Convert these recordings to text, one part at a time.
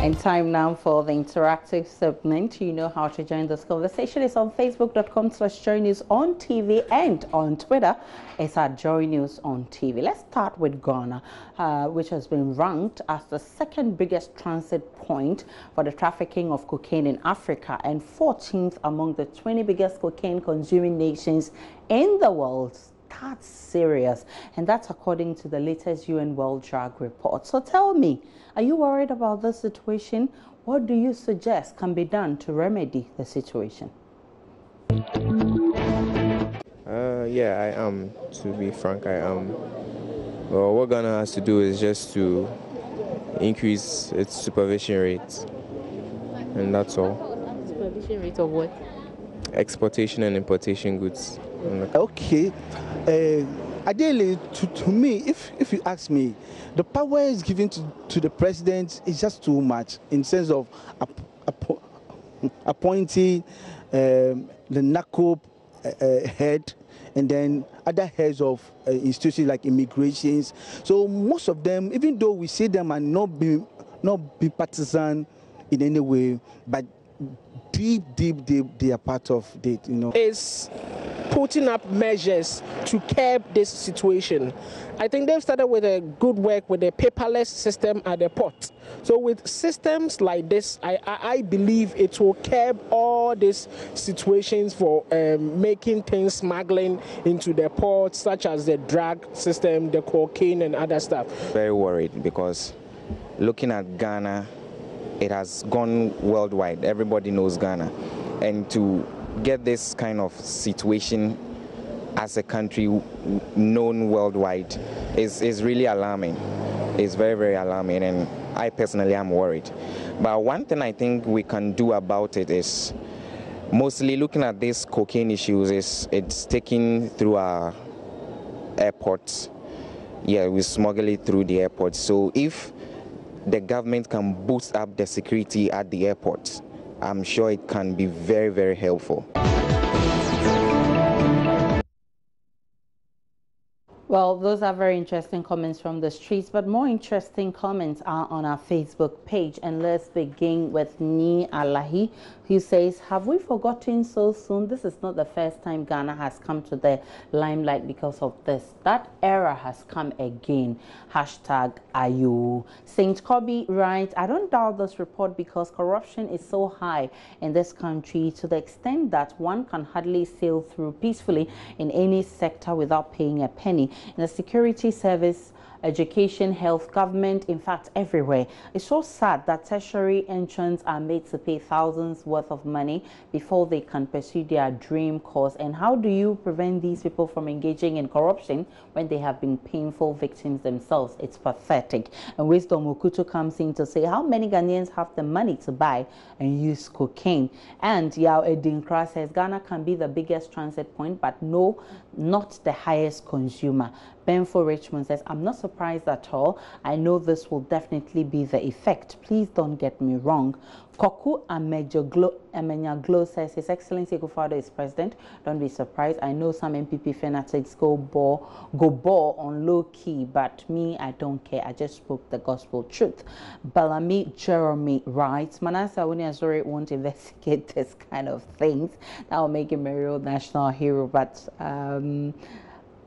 And time now for the interactive segment. You know how to join this conversation. It's on facebook.com/Joy News on TV, and on Twitter it's at Joy News on TV. Let's start with Ghana, which has been ranked as the second biggest transit point for the trafficking of cocaine in Africa and 14th among the 20 biggest cocaine consuming nations in the world. That's serious, and that's according to the latest UN World Drug Report. So tell me, are you worried about this situation? What do you suggest can be done to remedy the situation? Yeah, I am. To be frank, I am. Well, what Ghana has to do is just to increase its supervision rates, and that's all. Supervision rate of what? Exportation and importation goods. Okay. Ideally, to me, if you ask me, the power is given to the president is just too much in sense of appointing the NACOP head and then other heads of institutions like immigrations. So most of them, even though we see them and not be partisan in any way, but deep they are part of it, you know. Is putting up measures to curb this situation. I think they've started with a good work with a paperless system at the port. So with systems like this, I believe it will curb all these situations for making things smuggling into the ports, such as the drug system, the cocaine and other stuff. Very worried because looking at Ghana, it has gone worldwide. Everybody knows Ghana. And to get this kind of situation as a country known worldwide is really alarming. It's very, very alarming, and I personally am worried. But one thing I think we can do about it is mostly looking at these cocaine issues is it's taken through our airports. Yeah, we smuggle it through the airports. So if the government can boost up the security at the airports, I'm sure it can be very, very helpful. Well, those are very interesting comments from the streets, but more interesting comments are on our Facebook page. And let's begin with Ni Alahi, who says, have we forgotten so soon? This is not the first time Ghana has come to the limelight because of this. That era has come again. Hashtag Ayu. Saint Kobe writes, I don't doubt this report because corruption is so high in this country to the extent that one can hardly sail through peacefully in any sector without paying a penny. In the security service, education, health, government, in fact, everywhere. It's so sad that tertiary entrants are made to pay thousands worth of money before they can pursue their dream course. And how do you prevent these people from engaging in corruption when they have been painful victims themselves? It's pathetic. And Wisdom Okuto comes in to say, how many Ghanaians have the money to buy and use cocaine? And Yao Edinkra says, Ghana can be the biggest transit point, but no, not the highest consumer. Benfo Richmond says, I'm not surprised at all. I know this will definitely be the effect. Please don't get me wrong. Koku Amenya Glo says, His Excellency Akufo-Addo is president. Don't be surprised. I know some MPP fanatics go ball on low key, but me, I don't care. I just spoke the gospel truth. Balami Jeremy writes, Manasseh Awuni Azore won't investigate this kind of things. That will make him a real national hero, but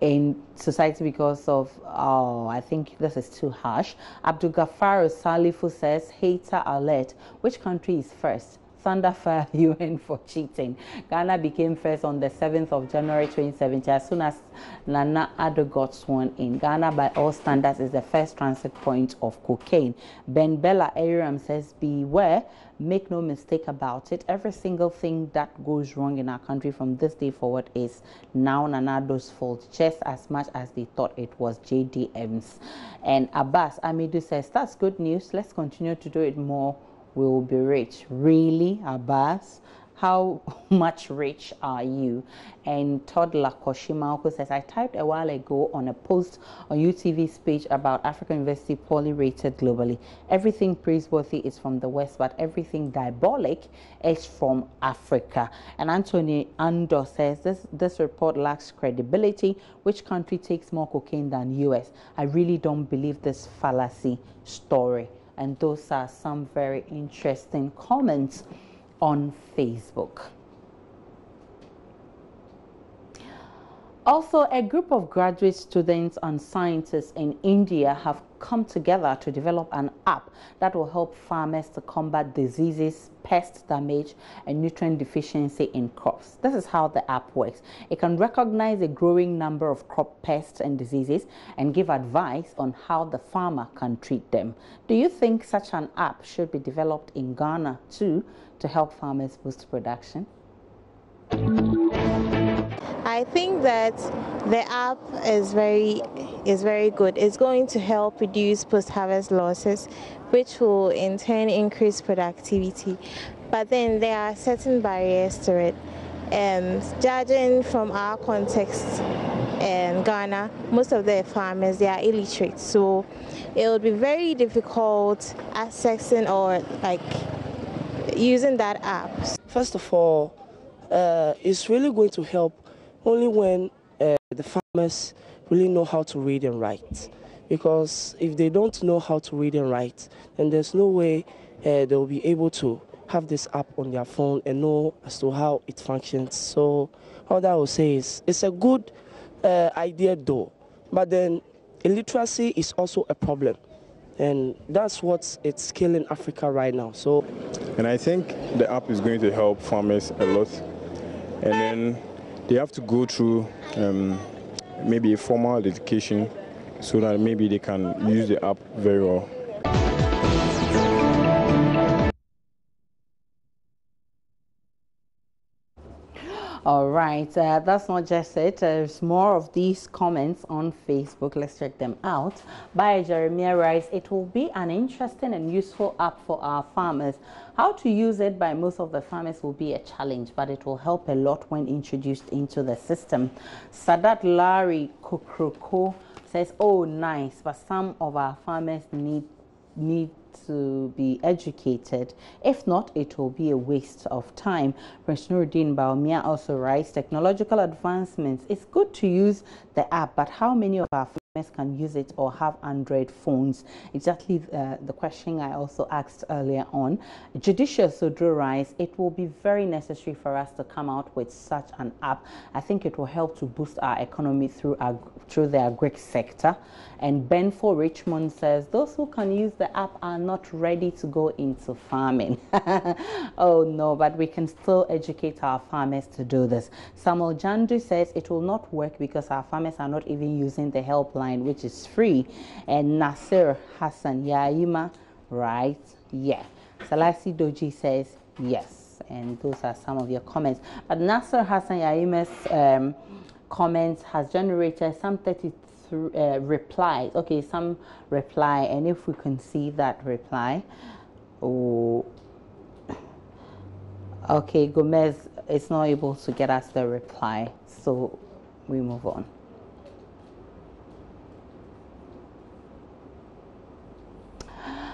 in society because of, I think this is too harsh. Abdul Ghaffar Salifu says, hater alert. Which country is first? Thunderfire UN for cheating. Ghana became first on the 7th of January 2017 as soon as Nana Addo got sworn in. Ghana, by all standards, is the first transit point of cocaine. Ben Bella Aram says, beware, make no mistake about it. Every single thing that goes wrong in our country from this day forward is now Nana Addo's fault, just as much as they thought it was JDM's. And Abbas Amidu says, that's good news. Let's continue to do it more. We will be rich. Really, Abbas? How much rich are you? And Toddler Koshima who says, I typed a while ago on a post on UTV's page about African University poorly rated globally. Everything praiseworthy is from the West, but everything diabolic is from Africa. And Anthony Andor says, this report lacks credibility. Which country takes more cocaine than US? I really don't believe this fallacy story. And those are some very interesting comments on Facebook. Also, a group of graduate students and scientists in India have come together to develop an app that will help farmers to combat diseases, pest damage, and nutrient deficiency in crops. This is how the app works. It can recognize a growing number of crop pests and diseases and give advice on how the farmer can treat them. Do you think such an app should be developed in Ghana too to help farmers boost production? I think that the app is very good. It's going to help reduce post-harvest losses, which will in turn increase productivity. But then there are certain barriers to it. Judging from our context in Ghana, most of the farmers, they are illiterate, so it will be very difficult accessing or like using that app. First of all, it's really going to help only when the farmers really know how to read and write. Because if they don't know how to read and write, then there's no way they'll be able to have this app on their phone and know as to how it functions. So all that I will say is it's a good idea though, but then illiteracy is also a problem. And that's what it's killing Africa right now. And I think the app is going to help farmers a lot. And then they have to go through maybe a formal education so that maybe they can use the app very well. All right, that's not just it. There's more of these comments on Facebook. Let's check them out. By Jeremiah writes, it will be an interesting and useful app for our farmers. How to use it by most of the farmers will be a challenge, but it will help a lot when introduced into the system. Sadat Larry Kukroko says, oh, nice, but some of our farmers need to be educated. If not, it will be a waste of time. Prince Nuruddin Baumia also writes, technological advancements. It's good to use the app, but how many of our farmers can use it or have Android phones? Exactly the question I also asked earlier on. Judicious Sodro writes, it will be very necessary for us to come out with such an app. I think it will help to boost our economy through the agri sector. And Ben for Richmond says, those who can use the app are not ready to go into farming. Oh no, but we can still educate our farmers to do this. Samuel Jandu says it will not work because our farmers are not even using the helpline, which is free. And Nasir Hassan Yaima, right? Yeah. Salasi Doji says yes. And those are some of your comments. But Nasir Hassan Yaima's comments has generated some 33 replies. Okay, some reply, and if we can see that reply. Oh, okay, Gomez is not able to get us the reply, so we move on.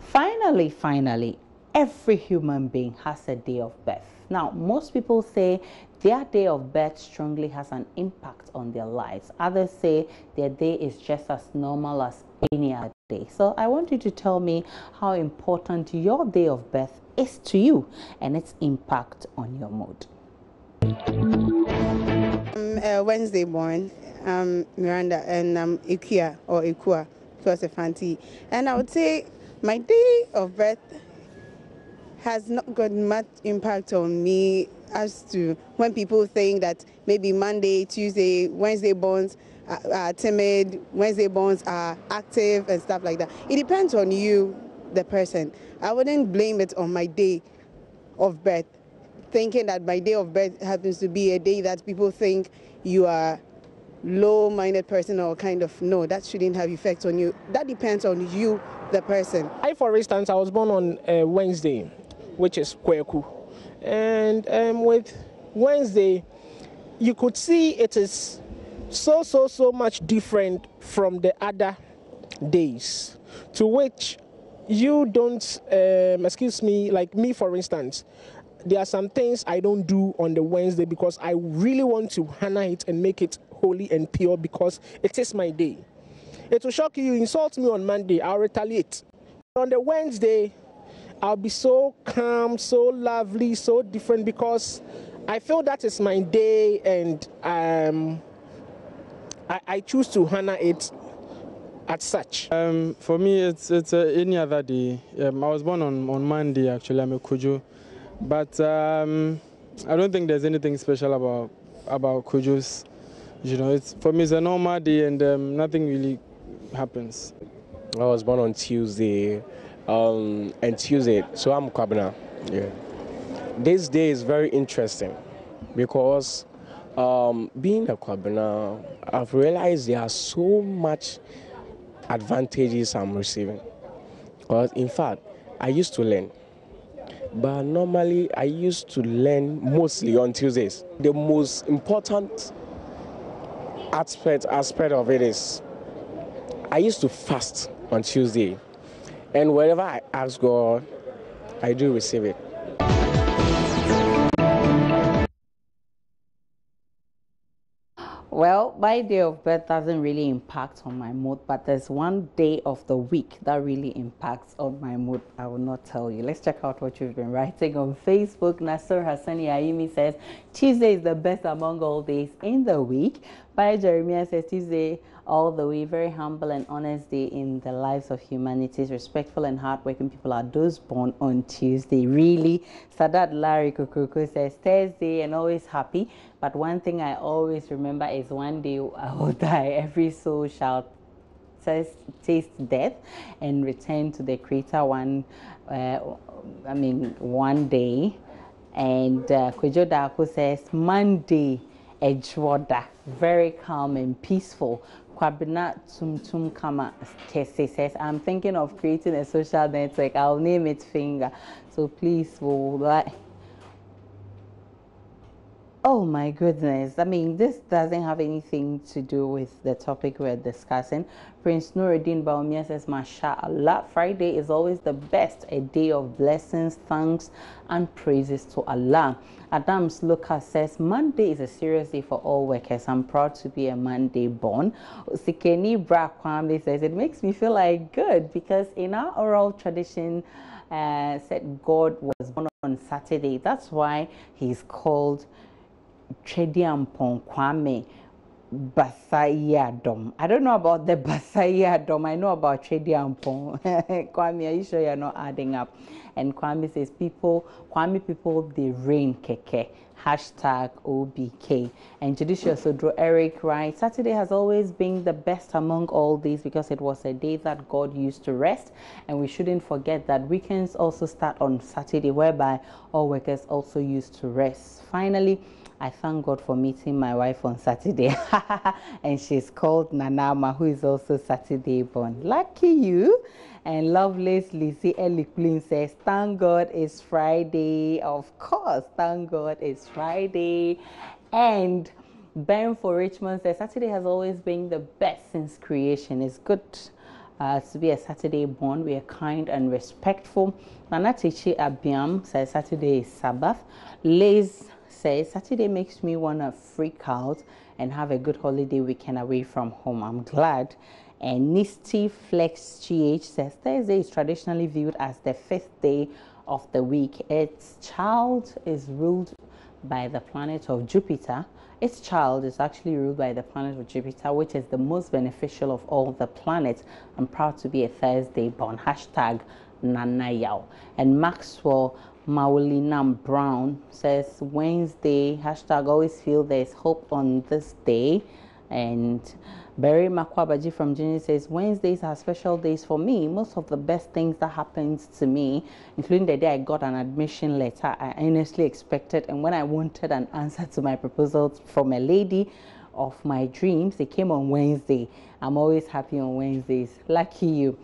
Finally, every human being has a day of birth. Now, most people say their day of birth strongly has an impact on their lives. Others say their day is just as normal as any other day. So I want you to tell me how important your day of birth is to you and its impact on your mood. I'm a Wednesday born. I'm Miranda, and I'm Ikua or Ikua, Fanti. And I would say my day of birth has not got much impact on me as to when people think that maybe Monday, Tuesday, Wednesday borns are timid, Wednesday borns are active and stuff like that. It depends on you, the person. I wouldn't blame it on my day of birth, thinking that my day of birth happens to be a day that people think you are low-minded person or kind of, no, that shouldn't have effect on you. That depends on you, the person. For instance, I was born on Wednesday, which is Kweku. And with Wednesday, you could see it is so much different from the other days, to which you don't, excuse me, like me, for instance, there are some things I don't do on the Wednesday because I really want to honor it and make it holy and pure because it is my day. It will shock you, insult me on Monday, I'll retaliate. On the Wednesday, I'll be so calm, so lovely, so different because I feel that is my day, and I choose to honor it as such. For me, it's any other day. I was born on Monday, actually. I'm a Kojo. But I don't think there's anything special about Kojos. You know, for me, it's a normal day, and nothing really happens. I was born on Tuesday, and Tuesday, so I'm Kwabena. Yeah. This day is very interesting because being a Kwabena, I've realized there are so much advantages I'm receiving. Because in fact, I used to learn, but normally I used to learn mostly on Tuesdays. The most important aspect of it is I used to fast on Tuesday, and wherever I ask God, I do receive it. Well, my day of birth doesn't really impact on my mood, but there's one day of the week that really impacts on my mood. I will not tell you. Let's check out what you've been writing on Facebook. Nasser Hassani Aimi says, Tuesday is the best among all days in the week. By Jeremiah says, Tuesday all the way, very humble and honest day in the lives of humanity. Respectful and hardworking people are those born on Tuesday. Really? Sadat Larry Kukuku says, Thursday and always happy. But one thing I always remember is one day I will die. Every soul shall taste death and return to the Creator one day. And Kojo Dako says, Monday, Edgewater, very calm and peaceful. Kwabena Tumtum Kama Kese says, I'm thinking of creating a social network. I'll name it Finger. So please, oh my goodness. I mean, this doesn't have anything to do with the topic we're discussing. Prince Nuruddin Baumia says, MashaAllah, Friday is always the best, a day of blessings, thanks, and praises to Allah. Adams Lucas says, Monday is a serious day for all workers. I'm proud to be a Monday born. Sikeni Bra Kwame says, it makes me feel like good because in our oral tradition, said God was born on Saturday. That's why he's called Chediampon Kwame Basayadom. I don't know about the Basayadom. I know about Chediampon. Kwame, are you sure you're not adding up? And Kwame says, Kwame people, they reign keke. Hashtag OBK. And Judicious Odro Eric writes, Saturday has always been the best among all days because it was a day that God used to rest. And we shouldn't forget that weekends also start on Saturday, whereby all workers also used to rest. Finally, I thank God for meeting my wife on Saturday. And she's called Nanama, who is also Saturday born. Lucky you. And Lovelace Lizzie Eliquin says, thank God it's Friday. Of course, thank God it's Friday. And Ben for Richmond says, Saturday has always been the best since creation. It's good to be a Saturday born. We are kind and respectful. Nanatechi Abiam says, Saturday is Sabbath. Liz says, Saturday makes me want to freak out and have a good holiday weekend away from home. I'm glad. And Nisty Flex GH says, Thursday is traditionally viewed as the fifth day of the week. Its child is ruled by the planet of Jupiter. Its child is actually ruled by the planet of Jupiter, which is the most beneficial of all the planets. I'm proud to be a Thursday born. Hashtag Nanayao. And Maxwell Maulinam Brown says, Wednesday, hashtag always feel there's hope on this day. And Barry Makwabaji from Junior says, Wednesdays are special days for me. Most of the best things that happens to me, including the day I got an admission letter, I earnestly expected. And when I wanted an answer to my proposal from a lady of my dreams, it came on Wednesday. I'm always happy on Wednesdays. Lucky you.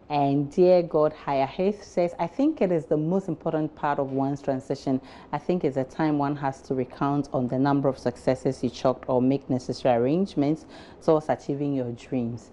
And dear God, Higher Health says, I think it is the most important part of one's transition. I think it's a time one has to recount on the number of successes you chalked or make necessary arrangements towards achieving your dreams.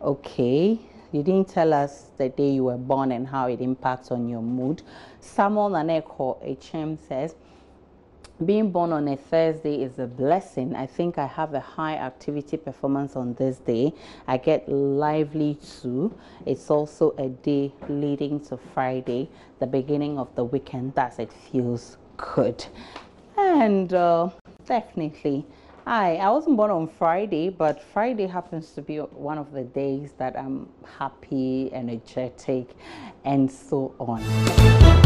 Okay, you didn't tell us the day you were born and how it impacts on your mood. Samuel Naneko HM says, being born on a Thursday is a blessing. I think I have a high activity performance on this day. I get lively too. It's also a day leading to Friday, the beginning of the weekend. Thus, it feels good. And definitely, I wasn't born on Friday, but Friday happens to be one of the days that I'm happy, energetic, and so on.